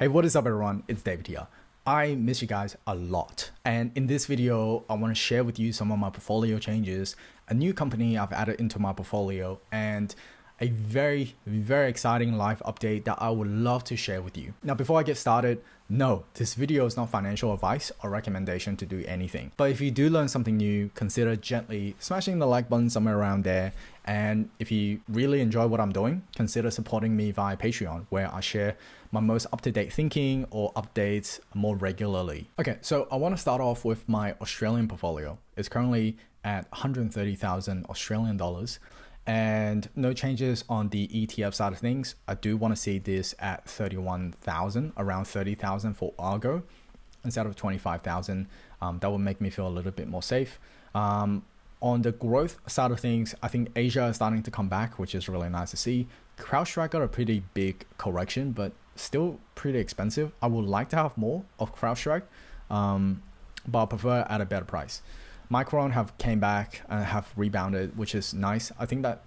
Hey, what is up everyone? It's David here. I miss you guys a lot. And in this video, I want to share with you some of my portfolio changes, a new company I've added into my portfolio, and a very exciting live update that I would love to share with you. Now, before I get started, no, this video is not financial advice or recommendation to do anything. But if you do learn something new, consider gently smashing the like button somewhere around there. And if you really enjoy what I'm doing, consider supporting me via Patreon, where I share my most up-to-date thinking or updates more regularly. Okay, so I want to start off with my Australian portfolio. It's currently at 130,000 Australian dollars. And no changes on the ETF side of things. I do want to see this at 31,000, around 30,000 for Argo instead of 25,000. That would make me feel a little bit more safe. On the growth side of things, I think Asia is starting to come back, which is really nice to see. CrowdStrike got a pretty big correction, but still pretty expensive. I would like to have more of CrowdStrike, but I prefer at a better price. Micron have came back and have rebounded, which is nice. I think that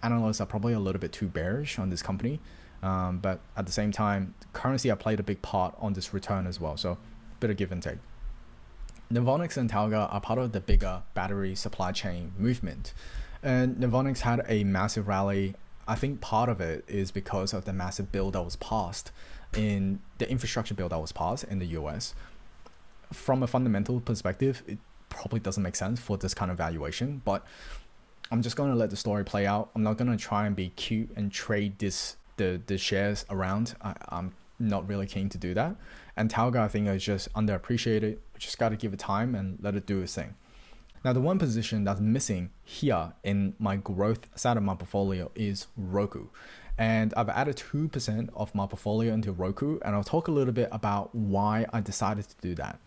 analysts are probably a little bit too bearish on this company, but at the same time, currency have played a big part on this return as well. So, bit of give and take. Novonix and Talga are part of the bigger battery supply chain movement, and Novonix had a massive rally. I think part of it is because of the massive bill that was passed in the infrastructure bill that was passed in the US. From a fundamental perspective, it probably doesn't make sense for this kind of valuation, but I'm just going to let the story play out. I'm not going to try and be cute and trade the shares around. I'm not really keen to do that. And Talga, I think, is just underappreciated. We just got to give it time and let it do its thing. Now, the one position that's missing here in my growth side of my portfolio is Roku. And I've added 2% of my portfolio into Roku, and I'll talk a little bit about why I decided to do that.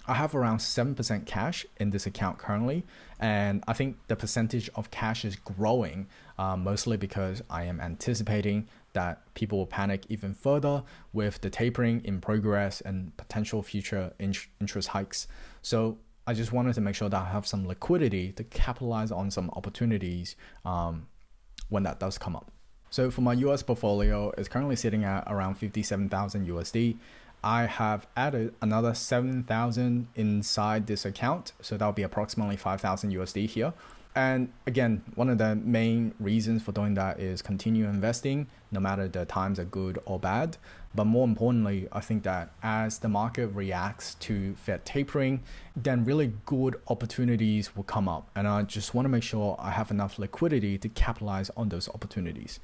I have around 7% cash in this account currently, and I think the percentage of cash is growing mostly because I am anticipating that people will panic even further with the tapering in progress and potential future interest hikes. So I just wanted to make sure that I have some liquidity to capitalize on some opportunities when that does come up. So for my US portfolio, it's currently sitting at around 57,000 USD. I have added another 7,000 inside this account. So that'll be approximately 5,000 USD here. And again, one of the main reasons for doing that is continue investing, no matter the times are good or bad. But more importantly, I think that as the market reacts to Fed tapering, then really good opportunities will come up. And I just want to make sure I have enough liquidity to capitalize on those opportunities.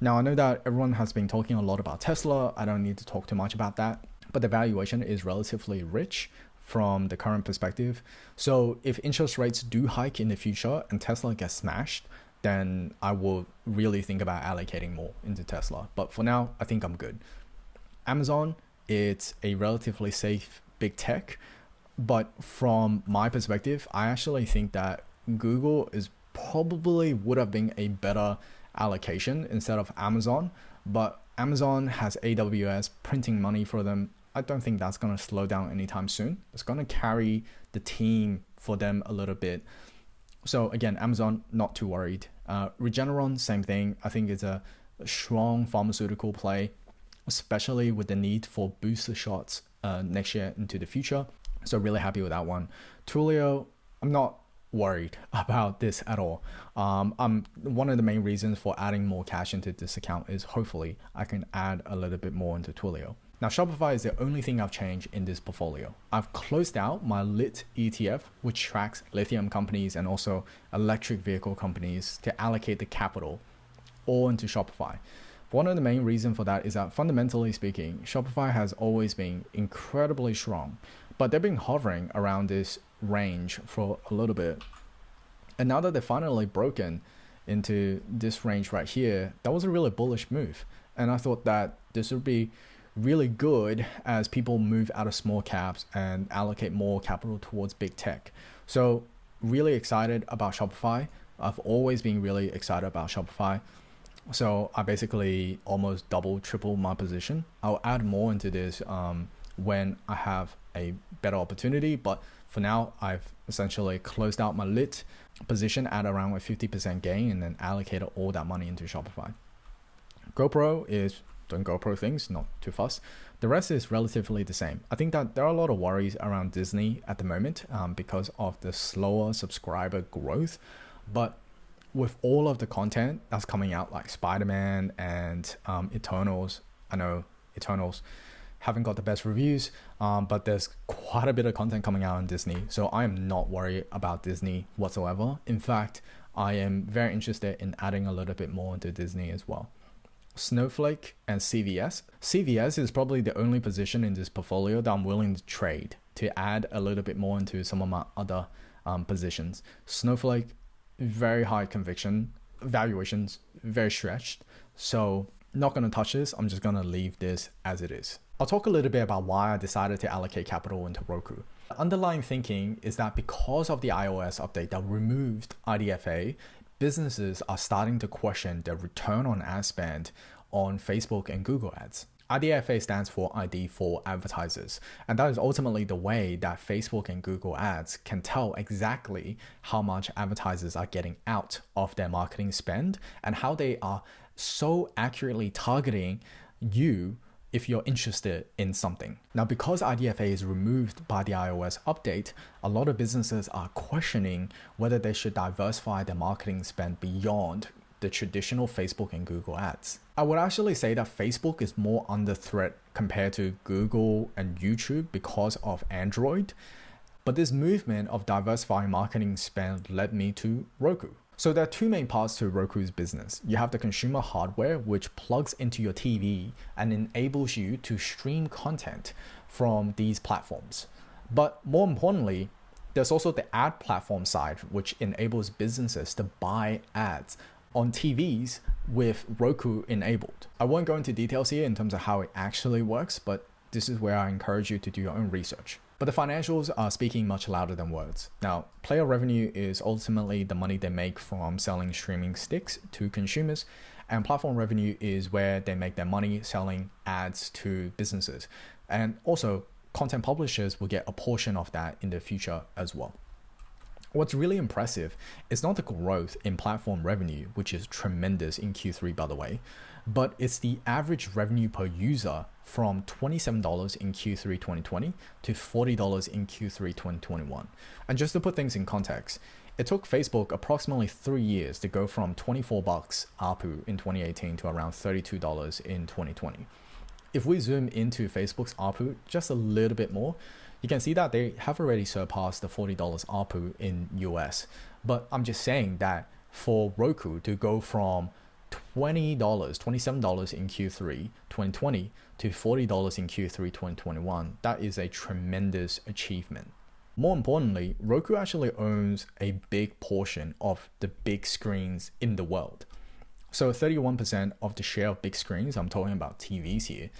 Now, I know that everyone has been talking a lot about Tesla. I don't need to talk too much about that, but the valuation is relatively rich from the current perspective. So if interest rates do hike in the future and Tesla gets smashed, then I will really think about allocating more into Tesla. But for now, I think I'm good. Amazon, it's a relatively safe big tech, but from my perspective, I actually think that Google is probably would have been a better allocation instead of Amazon, but Amazon has AWS printing money for them. I don't think that's going to slow down anytime soon. It's going to carry the team for them a little bit. So again, Amazon, not too worried. Regeneron, same thing. I think it's a strong pharmaceutical play, especially with the need for booster shots next year into the future. So really happy with that one. Twilio, I'm not worried about this at all. One of the main reasons for adding more cash into this account is hopefully I can add a little bit more into Twilio. Now, Shopify is the only thing I've changed in this portfolio. I've closed out my LIT ETF, which tracks lithium companies and also electric vehicle companies, to allocate the capital all into Shopify. One of the main reasons for that is that fundamentally speaking, Shopify has always been incredibly strong, but they've been hovering around this range for a little bit. And now that they're finally broken into this range right here, that was a really bullish move. And I thought that this would be really good as people move out of small caps and allocate more capital towards big tech. So really excited about Shopify. I've always been really excited about Shopify. So I basically almost triple my position. I'll add more into this when I have a better opportunity, but for now I've essentially closed out my lit position at around a 50% gain and then allocated all that money into Shopify. GoPro is don't GoPro things, not too fussed. The rest is relatively the same. I think that there are a lot of worries around Disney at the moment because of the slower subscriber growth. But with all of the content that's coming out, like Spider-Man and Eternals, I know Eternals haven't got the best reviews, but there's quite a bit of content coming out on Disney. So I am not worried about Disney whatsoever. In fact, I am very interested in adding a little bit more into Disney as well. Snowflake and CVS. CVS is probably the only position in this portfolio that I'm willing to trade to add a little bit more into some of my other positions. Snowflake, very high conviction, valuations very stretched. So not going to touch this. I'm just going to leave this as it is. I'll talk a little bit about why I decided to allocate capital into Roku. The underlying thinking is that because of the iOS update that removed IDFA, businesses are starting to question their return on ad spend on Facebook and Google ads. IDFA stands for ID for advertisers, and that is ultimately the way that Facebook and Google ads can tell exactly how much advertisers are getting out of their marketing spend and how they are so accurately targeting you if you're interested in something. Now, because IDFA is removed by the iOS update, a lot of businesses are questioning whether they should diversify their marketing spend beyond the traditional Facebook and Google ads. I would actually say that Facebook is more under threat compared to Google and YouTube because of Android, but this movement of diversifying marketing spend led me to Roku. So there are two main parts to Roku's business. You have the consumer hardware, which plugs into your TV and enables you to stream content from these platforms. But more importantly, there's also the ad platform side, which enables businesses to buy ads on TVs with Roku enabled. I won't go into details here in terms of how it actually works, but this is where I encourage you to do your own research. But the financials are speaking much louder than words. Now, player revenue is ultimately the money they make from selling streaming sticks to consumers, and platform revenue is where they make their money selling ads to businesses. And also, content publishers will get a portion of that in the future as well. What's really impressive is not the growth in platform revenue, which is tremendous in Q3 by the way, but it's the average revenue per user from $27 in Q3 2020 to $40 in Q3 2021. And just to put things in context, it took Facebook approximately 3 years to go from $24 ARPU in 2018 to around $32 in 2020. If we zoom into Facebook's ARPU just a little bit more, you can see that they have already surpassed the $40 ARPU in US. But I'm just saying that for Roku to go from $27 in Q3 2020 to $40 in Q3 2021, that is a tremendous achievement. More importantly, Roku actually owns a big portion of the big screens in the world. So 31% of the share of big screens, I'm talking about TVs here,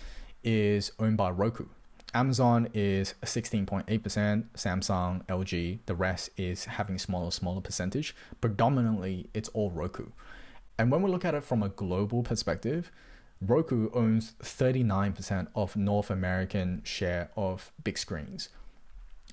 is owned by Roku. Amazon is 16.8%, Samsung, LG, the rest is having smaller percentage. Predominantly, it's all Roku. And when we look at it from a global perspective, Roku owns 39% of North American share of big screens.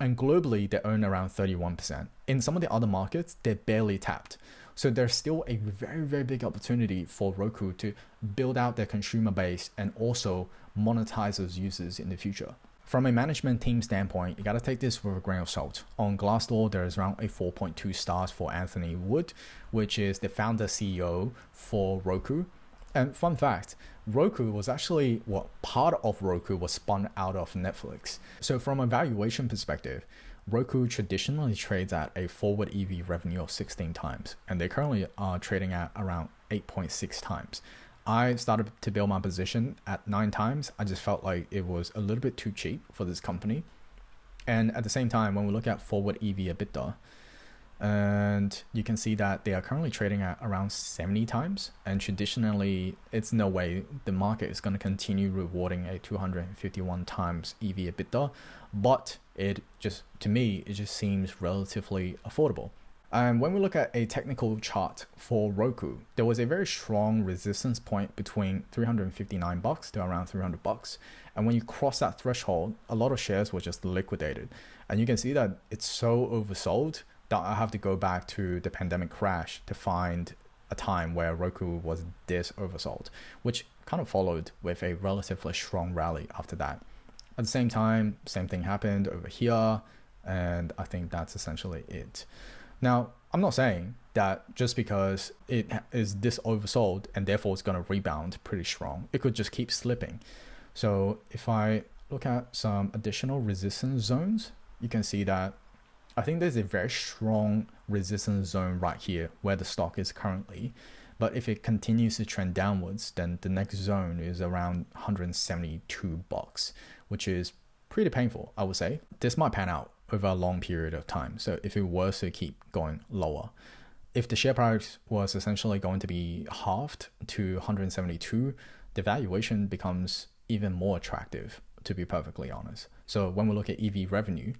And globally, they own around 31%. In some of the other markets, they're barely tapped. So there's still a very, very big opportunity for Roku to build out their consumer base and also monetize those users in the future. From a management team standpoint, you got to take this with a grain of salt. On Glassdoor, there is around a 4.2 stars for Anthony Wood, which is the founder CEO for Roku. And fun fact, Roku was actually part of Roku was spun out of Netflix. So from a valuation perspective, Roku traditionally trades at a forward EV revenue of 16 times, and they currently are trading at around 8.6 times. I started to build my position at 9 times. I just felt like it was a little bit too cheap for this company. And at the same time, when we look at forward EV EBITDA, and you can see that they are currently trading at around 70 times. And traditionally, it's no way the market is going to continue rewarding a 251 times EV EBITDA. But to me, it just seems relatively affordable. And when we look at a technical chart for Roku, there was a very strong resistance point between $359 to around $300. And when you cross that threshold, a lot of shares were just liquidated. And you can see that it's so oversold that I have to go back to the pandemic crash to find a time where Roku was this oversold, which kind of followed with a relatively strong rally after that. At the same time, same thing happened over here, and I think that's essentially it. Now, I'm not saying that just because it is this oversold and therefore it's going to rebound pretty strong, it could just keep slipping. So if I look at some additional resistance zones, you can see that I think there's a very strong resistance zone right here where the stock is currently. But if it continues to trend downwards, then the next zone is around $172, which is pretty painful, I would say. This might pan out over a long period of time. So if it was to keep going lower, if the share price was essentially going to be halved to 172, the valuation becomes even more attractive, to be perfectly honest. So when we look at EV revenue,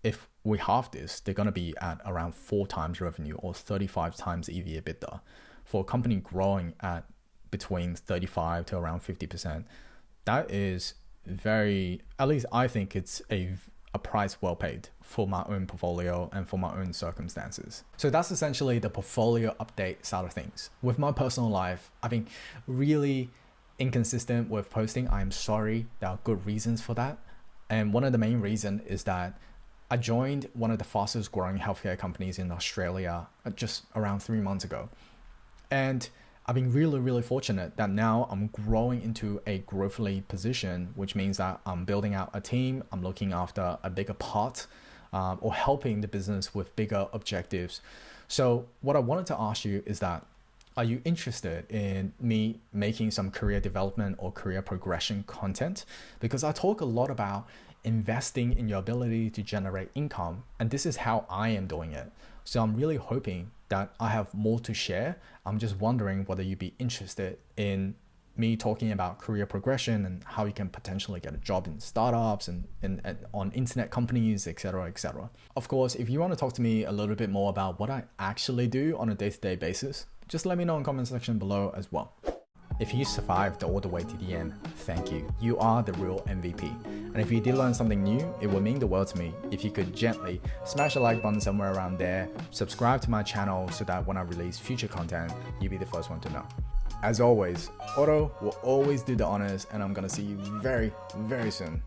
if we halve this, they're going to be at around 4 times revenue or 35 times EV EBITDA. For a company growing at between 35 to around 50%, that is very, at least I think it's a price well paid for my own portfolio and for my own circumstances. So that's essentially the portfolio update side of things. With my personal life, I've been really inconsistent with posting. I'm sorry, there are good reasons for that. And one of the main reasons is that I joined one of the fastest growing healthcare companies in Australia just around 3 months ago. And I've been really fortunate that now I'm growing into a growth lead position, which means that I'm building out a team, I'm looking after a bigger part, or helping the business with bigger objectives. So what I wanted to ask you is that, are you interested in me making some career development or career progression content? Because I talk a lot about investing in your ability to generate income, and this is how I am doing it. So I'm really hoping that I have more to share. I'm just wondering whether you'd be interested in me talking about career progression and how you can potentially get a job in startups and on internet companies, etc., etc. Of course, if you want to talk to me a little bit more about what I actually do on a day-to-day basis, just let me know in the comment section below as well. If you survived all the way to the end, thank you. You are the real MVP. And if you did learn something new, it would mean the world to me if you could gently smash the like button somewhere around there, subscribe to my channel so that when I release future content, you'll be the first one to know. As always, Otto will always do the honors, and I'm gonna see you very soon.